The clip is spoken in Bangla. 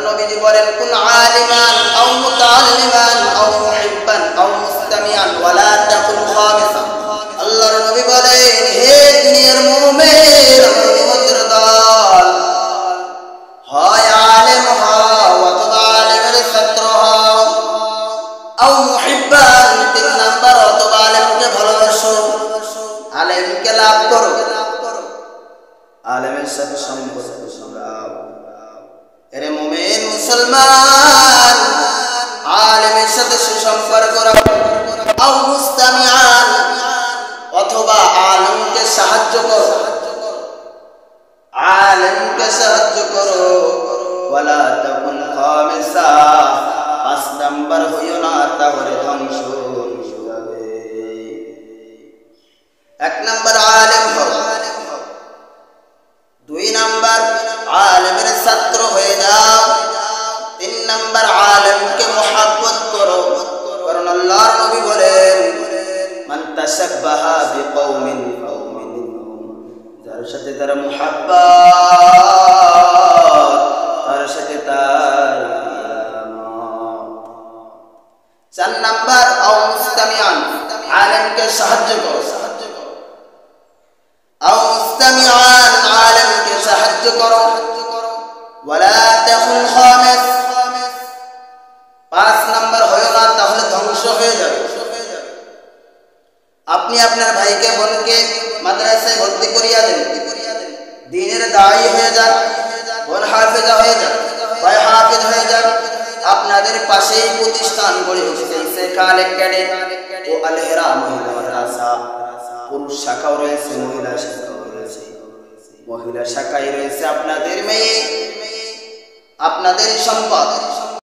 নবীজি বলেন কুন আলিমান আও মুতাআল্লিমান আও মুহিব্বান আও মুস্তামিআন ওয়ালা তাকুন খামিসান। আল্লাহর নবী বলেন, হে দুনিয়ার মুমিন, আমার উম্মতের দল, হয় আলেম হও অথবা আলেমের ছাত্র হও, আও মুহিব্বান, 3 নাম্বার, অথবা আলেমকে ভালোবাসো, আলেমকে লাভ করো, আলেমের সাথে সম্পর্ক রাখো। এরে মুমিন মুসলমান, আলেমের সাথে সুসম্পর্ক রাখো। আও মুস্তামিআন, অথবা আলেমকে সাহায্য করো, আলেমকে সাহায্য করো। ওয়ালা তাকুন খামিসা, 5 নাম্বার হইও না, তাহলে ধ্বংস হয়ে যাবে। 1 নাম্বার আলেম হও, 2 নাম্বার আলেমের ছাত্র হয়ে যাও, 3 নাম্বার আলেমকে মুহাব্বত করো। কারণ আল্লাহর নবী বলেন, মান তাশাব্বাহা বিকওমিন ফাহুয়া মিনহুম, যার সাথে তার মুহাব্বত, তার সাথে তার কিয়ামত। 4 নাম্বার আও মুস্তামিআন, আলেমকে সাহায্য করো, আও মুস্তামিআন, আলেমকে সাহায্য করো। ওয়ালা তাকুন খামিস, 5 নাম্বার হয়ো না, তাহলে ধ্বংস হয়ে যাবে। আপনি আপনার ভাইকে বোনকে মাদ্রাসায় ভর্তি করিয়া দেন, দ্বীনের দায়ী হয়ে যান, বোন হাফেজা হয়ে যান, ভাই হাফেজ হয়ে যান। আপনাদের পাশেই প্রতিষ্ঠান গড়ে উঠেছে সেখাল একাডেমি ও আল হেরা মহিলা মাদ্রাসা। পুরুষ শাখাও রয়েছে, মহিলা শাখাও রয়েছে। মহিলা শাখায় রয়েছে আপনাদের মেয়ে, আপনাদের সম্পদ।